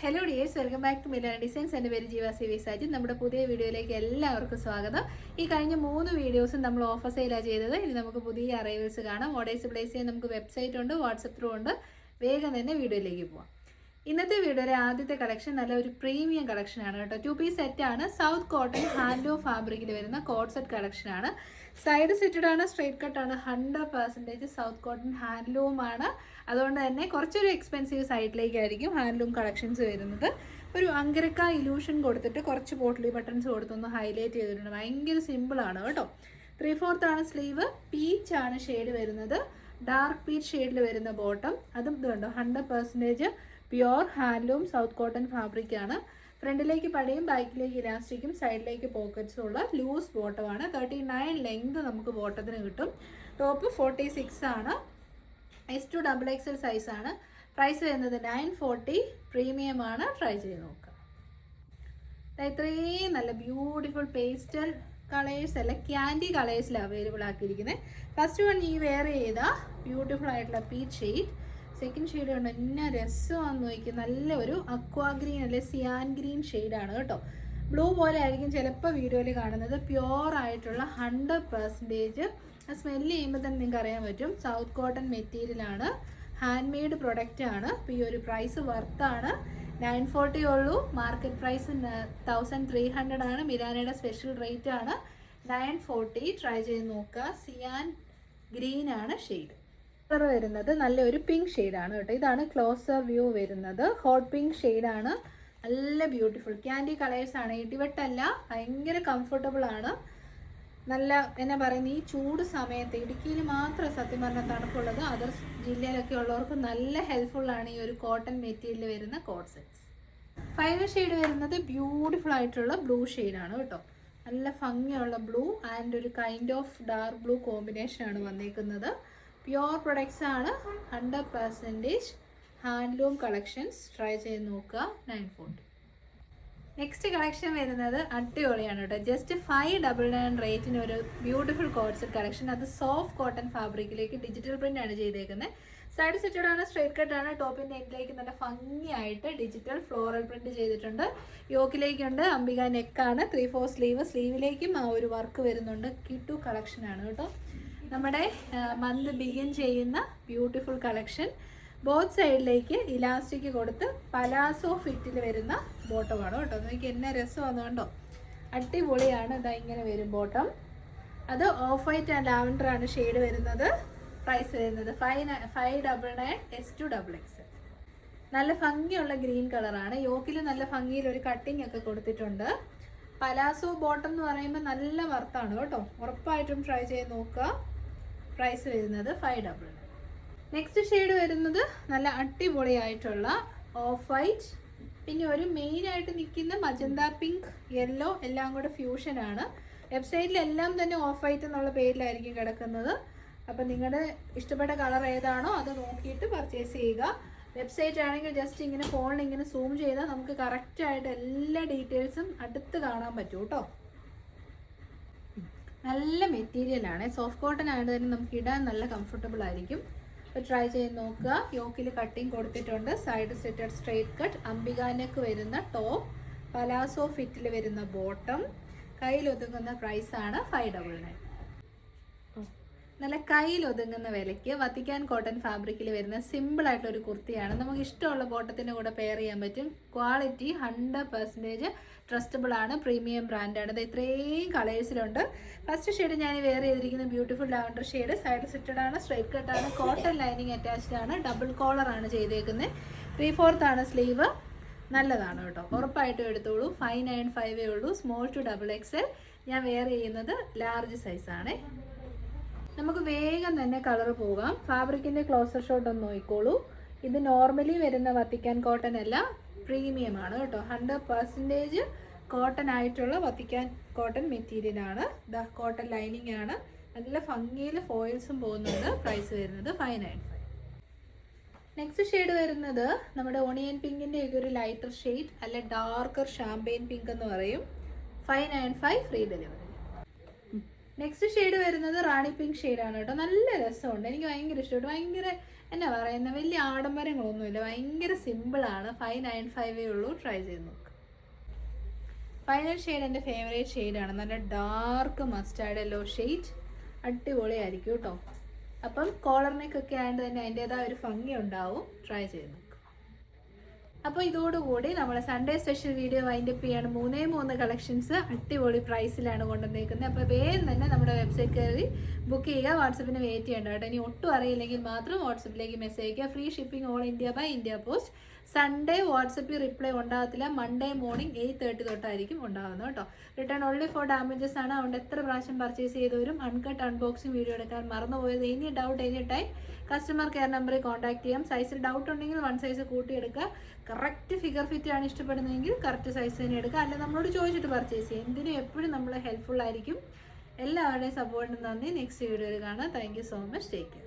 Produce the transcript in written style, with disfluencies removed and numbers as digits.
Hello dears, welcome back to Milana designs. എൻ്റെ പേര് ജീവ സി വി സാജിദ്. നമ്മുടെ പുതിയ വീഡിയോയിലേക്ക് എല്ലാവർക്കും സ്വാഗതം. ഈ കഴിഞ്ഞ 3 വീഡിയോസും നമ്മൾ ഓഫർ സെയിലാണ് ചെയ്തത്. ഇനി നമുക്ക് പുതിയ അറൈവൽസ് കാണാം. ഓർഡേഴ്സ് പ്ലേസ് ചെയ്യാൻ നമുക്ക് വെബ്സൈറ്റ് ഉണ്ട്, വാട്സപ്പ് ത്രൂ ഉണ്ട്. വേഗം തന്നെ വീഡിയോയിലേക്ക് പോവാം. ഇന്നത്തെ വീഡിയോയിലെ ആദ്യത്തെ കളക്ഷൻ നല്ല ഒരു പ്രീമിയം കളക്ഷനാണ് കേട്ടോ. 2 പീസ് സെറ്റാണ്. സൗത്ത് കോട്ടൺ ഹാൻഡ്ലൂം ഫാബ്രിക്കിൽ വരുന്ന കോഡ് സെറ്റ് കളക്ഷനാണ്. സൈഡ് സെറ്റഡ് ആണ്, സ്ട്രേറ്റ് കട്ടാണ്. 100% സൗത്ത് കോട്ടൺ ഹാൻഡ്ലൂം ആണ്. അതുകൊണ്ട് തന്നെ കുറച്ചൊരു എക്സ്പെൻസീവ് സൈഡിലേക്കായിരിക്കും ഹാൻഡ്ലൂം കളക്ഷൻസ് വരുന്നത്. ഒരു അങ്കരക്ക ഇലൂഷൻ കൊടുത്തിട്ട് കുറച്ച് പോട്ട്ലി ബട്ടൺസ് കൊടുത്തൊന്ന് ഹൈലൈറ്റ് ചെയ്തിട്ടുണ്ട്. ഭയങ്കര സിമ്പിളാണ് കേട്ടോ. 3/4 ആണ് സ്ലീവ്. പീച്ച് ആണ് ഷെയ്ഡ് വരുന്നത്. ഡാർക്ക് പീച്ച് ഷെയ്ഡിൽ വരുന്ന ബോട്ടം. അതും ഇത് കണ്ടോ, 100% pure handloom south cotton fabric ആണ്. ഫ്രണ്ടിലേക്ക് പടയും ബാക്കിലേക്ക് ഇലാസ്റ്റിക്കും സൈഡിലേക്ക് പോക്കറ്റ്സും ഉള്ള ലൂസ് ബോട്ടമാണ്. 39 ലെങ്ത് നമുക്ക് ബോട്ടത്തിന് കിട്ടും. ടോപ്പ് 46 ആണ്. S2XXL സൈസാണ്. പ്രൈസ് വരുന്നത് 940. പ്രീമിയം ആണ്. ട്രൈ ചെയ്ത് നോക്കുക. ഇത്രയും നല്ല ബ്യൂട്ടിഫുൾ പേസ്റ്റൽ കളേഴ്സ് അല്ല, ക്യാൻഡി കളേഴ്സിൽ അവൈലബിൾ ആക്കിയിരിക്കുന്നത്. ഫസ്റ്റ് വൺ ഈ വെയർ ചെയ്ത ബ്യൂട്ടിഫുൾ ആയിട്ടുള്ള പീച്ച് ഷെയ്ഡ്. സെക്കൻഡ് ഷെയ്ഡ് കൊണ്ട് എന്നാ രസമാണെന്ന് നോക്കി. നല്ല ഒരു അക്വാ ഗ്രീൻ അല്ലെ സിയാൻ ഗ്രീൻ ഷെയ്ഡാണ് കേട്ടോ. ബ്ലൂ പോലെ ആയിരിക്കും ചിലപ്പോൾ വീഡിയോയിൽ കാണുന്നത്. പ്യുവർ ആയിട്ടുള്ള 100% സ്മെല്ല് ചെയ്യുമ്പോൾ തന്നെ നിങ്ങൾക്ക് അറിയാൻ പറ്റും. സൗത്ത് കോട്ടൺ മെറ്റീരിയലാണ്, ഹാൻഡ് മെയ്ഡ് പ്രൊഡക്റ്റ് ആണ്. അപ്പോൾ ഈ ഒരു പ്രൈസ് വർത്താണ്. 940 ഉള്ളൂ. മാർക്കറ്റ് പ്രൈസ് 1300 ആണ്. മിരാനയുടെ സ്പെഷ്യൽ റേറ്റ് ആണ് 940. ട്രൈ ചെയ്ത് നോക്കുക. സിയാൻ ഗ്രീൻ ആണ് ഷെയ്ഡ്. കളർ വരുന്നത് നല്ലൊരു പിങ്ക് ഷെയ്ഡാണ് കേട്ടോ. ഇതാണ് ക്ലോസർ വ്യൂ വരുന്നത്. ഹോട്ട് പിങ്ക് ഷെയ്ഡാണ്. നല്ല ബ്യൂട്ടിഫുൾ ക്യാൻഡി കളേഴ്സാണ്. ഇടിവെട്ടല്ല, ഭയങ്കര കംഫർട്ടബിൾ ആണ്. നല്ല എന്നാ പറയുന്നത്, ഈ ചൂട് സമയത്ത് ഇടുക്കിയിൽ മാത്രം സത്യം പറഞ്ഞാൽ തണുപ്പുള്ളത്. അതർ ജില്ലയിലൊക്കെ ഉള്ളവർക്ക് നല്ല ഹെൽപ്ഫുള്ളാണ് ഈ ഒരു കോട്ടൺ മെറ്റീരിയൽ വരുന്ന കോഡ് സെറ്റ്സ്. ഫൈനൽ ഷെയ്ഡ് വരുന്നത് ബ്യൂട്ടിഫുൾ ആയിട്ടുള്ള ബ്ലൂ ഷെയ്ഡാണ് കേട്ടോ. നല്ല ഭംഗിയുള്ള ബ്ലൂ ആൻഡ് ഒരു കൈൻഡ് ഓഫ് ഡാർക്ക് ബ്ലൂ കോമ്പിനേഷനാണ് വന്നേക്കുന്നത്. പ്യുവർ പ്രൊഡക്ട്സ് ആണ്. 100% ഹാൻഡ്ലൂം കളക്ഷൻസ്. ട്രൈ ചെയ്ത് നോക്കുക. 940. നെക്സ്റ്റ് കളക്ഷൻ വരുന്നത് അടിപൊളിയാണ് കേട്ടോ. ജസ്റ്റ് 599 റേറ്റിന് ഒരു ബ്യൂട്ടിഫുൾ കോഡ് സെറ്റ് കളക്ഷൻ. അത് സോഫ്റ്റ് കോട്ടൺ ഫാബ്രിക്കിലേക്ക് ഡിജിറ്റൽ പ്രിന്റ് ആണ് ചെയ്തേക്കുന്നത്. സൈഡ് സെറ്റഡ് ആണ്, സ്ട്രേറ്റ് കട്ട് ആണ്. ടോപ്പിൻ്റെ നെക്കിലേക്ക് നല്ല ഭംഗിയായിട്ട് ഡിജിറ്റൽ ഫ്ലോറൽ പ്രിന്റ് ചെയ്തിട്ടുണ്ട്. യോക്കിലേക്കുണ്ട്. അംബിക നെക്കാണ്. 3/4 സ്ലീവ്. സ്ലീവിലേക്കും ആ ഒരു വർക്ക് വരുന്നുണ്ട്. കിട്ടു കളക്ഷനാണ് കേട്ടോ. നമ്മുടെ മന്ത് ബിഗിൻ ചെയ്യുന്ന ബ്യൂട്ടിഫുൾ കളക്ഷൻ. ബോത്ത് സൈഡിലേക്ക് ഇലാസ്റ്റിക് കൊടുത്ത് പലാസോ ഫിറ്റിൽ വരുന്ന ബോട്ടമാണ് കേട്ടോ. എനിക്ക് എന്നെ രസമാണ് കണ്ടോ. അടിപൊളിയാണ്. ഇതാ ഇങ്ങനെ വരും ബോട്ടം. അത് ഓഫ് വൈറ്റ് ആൻഡ് ലാവൻഡർ ആണ് ഷെയ്ഡ് വരുന്നത്. പ്രൈസ് വരുന്നത് 599 S2XXL. നല്ല ഭംഗിയുള്ള ഗ്രീൻ കളറാണ്. യോക്കിൽ നല്ല ഭംഗിയിൽ ഒരു കട്ടിങ് ഒക്കെ കൊടുത്തിട്ടുണ്ട്. പലാസോ ബോട്ടം എന്ന് പറയുമ്പോൾ നല്ല വർത്താണ് കേട്ടോ. ഉറപ്പായിട്ടും ട്രൈ ചെയ്ത് നോക്കുക. പ്രൈസ് വരുന്നത് 599. നെക്സ്റ്റ് ഷെയ്ഡ് വരുന്നത് നല്ല അടിപൊളിയായിട്ടുള്ള ഓഫ് വൈറ്റ്, പിന്നെ ഒരു മെയിനായിട്ട് നിൽക്കുന്ന മജന്ത പിങ്ക്, യെല്ലോ എല്ലാം കൂടെ ഫ്യൂഷനാണ്. വെബ്സൈറ്റിലെല്ലാം തന്നെ ഓഫ് വൈറ്റ് എന്നുള്ള പേരിലായിരിക്കും കിടക്കുന്നത്. അപ്പം നിങ്ങളുടെ ഇഷ്ടപ്പെട്ട കളർ ഏതാണോ അത് നോക്കിയിട്ട് പർച്ചേസ് ചെയ്യുക. വെബ്സൈറ്റ് ആണെങ്കിൽ ജസ്റ്റ് ഇങ്ങനെ ഫോണിൽ ഇങ്ങനെ സൂം ചെയ്താൽ നമുക്ക് കറക്റ്റായിട്ട് എല്ലാ ഡീറ്റെയിൽസും അടുത്ത് കാണാൻ പറ്റും കേട്ടോ. നല്ല മെറ്റീരിയലാണ്. സോഫ്റ്റ് കോട്ടൺ ആയതുകൊണ്ട് തന്നെ നമുക്ക് ഇടാൻ നല്ല കംഫർട്ടബിൾ ആയിരിക്കും. അപ്പോൾ ട്രൈ ചെയ്ത് നോക്കുക. യോക്കിൽ കട്ടിങ് കൊടുത്തിട്ടുണ്ട്. Side സെറ്റഡ് straight cut. Ambika neck വരുന്ന ടോപ്പ്. പലാസോ ഫിറ്റിൽ വരുന്ന ബോട്ടം. കയ്യിലൊതുങ്ങുന്ന പ്രൈസാണ് 599. നല്ല കയ്യിലൊതുങ്ങുന്ന വിലയ്ക്ക് വത്തിക്കാൻ കോട്ടൺ ഫാബ്രിക്കിൽ വരുന്ന സിമ്പിളായിട്ടൊരു കുർത്തിയാണ്. നമുക്ക് ഇഷ്ടമുള്ള ബോട്ടത്തിൻ്റെ കൂടെ പെയർ ചെയ്യാൻ പറ്റും. ക്വാളിറ്റി 100% ട്രസ്റ്റബിൾ ആണ്. പ്രീമിയം ബ്രാൻഡാണ്. ഇത് ഇത്രയും കളേഴ്സിലുണ്ട്. ഫസ്റ്റ് ഷെയ്ഡ് ഞാൻ വെയർ ചെയ്തിരിക്കുന്ന ബ്യൂട്ടിഫുൾ ലാവൻഡർ ഷെയ്ഡ്. സൈഡ് സെറ്റഡ് ആണ്, സ്ട്രൈറ്റ് കട്ടാണ്, കോട്ടൺ ലൈനിങ് അറ്റാച്ച്ഡ് ആണ്, ഡബിൾ കോളർ ആണ് ചെയ്തേക്കുന്നത്. 3/4 ആണ് സ്ലീവ്. നല്ലതാണ് കേട്ടോ. ഉറപ്പായിട്ടും എടുത്തോളൂ. 595 ഉള്ളൂ. Small to XXL. ഞാൻ വെയർ ചെയ്യുന്നത് ലാർജ് സൈസാണ്. നമുക്ക് വേഗം തന്നെ കളർ പോകാം. ഫാബ്രിക്കിൻ്റെ ക്ലോസർ ഷോട്ട് ഒന്ന് നോക്കിക്കോളൂ. ഇത് നോർമലി വരുന്ന വത്തിക്കാൻ കോട്ടൺ അല്ല, പ്രീമിയം ആണ് കേട്ടോ. 100% കോട്ടൺ ആയിട്ടുള്ള വത്തിക്കാൻ കോട്ടൺ മെറ്റീരിയലാണ്. ദ കോട്ടൺ ലൈനിങ് ആണ്. നല്ല ഭംഗിയിൽ ഫോയിൽസും പോകുന്നുണ്ട്. പ്രൈസ് വരുന്നത് 595. നെക്സ്റ്റ് ഷെയ്ഡ് വരുന്നത് നമ്മുടെ ഓണിയൻ പിങ്കിൻ്റെ ഒക്കെ ഒരു ലൈറ്റർ ഷെയ്ഡ് അല്ല, ഡാർക്കർ ഷാമ്പെയിൻ പിങ്ക് എന്ന് പറയും. 595 ഫ്രീ ഡെലിവറി. നെക്സ്റ്റ് ഷെയ്ഡ് വരുന്നത് റാണി പിങ്ക് ഷെയ്ഡാണ് കേട്ടോ. നല്ല രസമുണ്ട്. എനിക്ക് ഭയങ്കര ഇഷ്ടപ്പെട്ടു. ഭയങ്കര എന്നാ പറയുന്നത്, വലിയ ആഡംബരങ്ങളൊന്നുമില്ല, ഭയങ്കര സിമ്പിളാണ്. 595 ഉള്ളൂ. ട്രൈ ചെയ്ത് നോക്ക്. ഫൈനൽ ഷെയ്ഡ് എൻ്റെ ഫേവറേറ്റ് ഷെയ്ഡാണ്. നല്ല ഡാർക്ക് മസ്റ്റാർഡ് യെല്ലോ ഷെയ്ഡ്. അടിപൊളിയായിരിക്കും കേട്ടോ. അപ്പം കോളർ നെക്കൊക്കെ ആയതുകൊണ്ട് തന്നെ അതിൻ്റേതായ ഒരു ഭംഗി ഉണ്ടാവും. ട്രൈ ചെയ്ത് നോക്ക്. അപ്പോൾ ഇതോടുകൂടി നമ്മൾ സൺഡേ സ്പെഷ്യൽ വീഡിയോ വൈൻഡപ്പ് ചെയ്യാണ്. 3 കളക്ഷൻസ് അടിപൊളി പ്രൈസിലാണ് കൊണ്ടുവന്നേക്കുന്നത്. അപ്പോൾ വേഗം തന്നെ നമ്മുടെ വെബ്സൈറ്റ് കയറി ബുക്ക് ചെയ്യുക. വാട്സപ്പിന് വെയിറ്റ് ചെയ്യേണ്ട കേട്ടോ. ഇനി ഒട്ടും അറിയില്ലെങ്കിൽ മാത്രം വാട്സപ്പിലേക്ക് മെസ്സേജ് അയക്കുക. Free shipping all India by India post. Sunday വാട്സപ്പിൽ റിപ്ലൈ ഉണ്ടാകത്തില്ല. മൺഡേ മോർണിംഗ് 8:30 തൊട്ടായിരിക്കും ഉണ്ടാകുന്നത് കേട്ടോ. റിട്ടേൺ ഓൺലി ഫോർ ഡാമേജസ് ആണ്. അതുകൊണ്ട് എത്ര പ്രാവശ്യം പർച്ചേസ് ചെയ്തവരും അൺകട്ട് അൺബോക്സിംഗ് വീഡിയോ എടുക്കാൻ മറന്നുപോയത് any doubt any time customer care നമ്പറിൽ കോൺടാക്ട് ചെയ്യാം. സൈസിൽ ഡൗട്ട് ഉണ്ടെങ്കിൽ 1 സൈസ് കൂട്ടിയെടുക്കുക. കറക്റ്റ് ഫിഗർ ഫിറ്റ് ആണ് ഇഷ്ടപ്പെടുന്നതെങ്കിൽ കറക്റ്റ് സൈസ് തന്നെ എടുക്കുക. അല്ലെങ്കിൽ നമ്മളോട് ചോദിച്ചിട്ട് പർച്ചേസ് ചെയ്യുക. എന്തിനും എപ്പോഴും നമ്മൾ ഹെൽപ്ഫുൾ ആയിരിക്കും. എല്ലാവരുടെയും സപ്പോർട്ടിന് നന്ദി. നെക്സ്റ്റ് വീഡിയോയിൽ കാണാം. Thank you so much. Take care.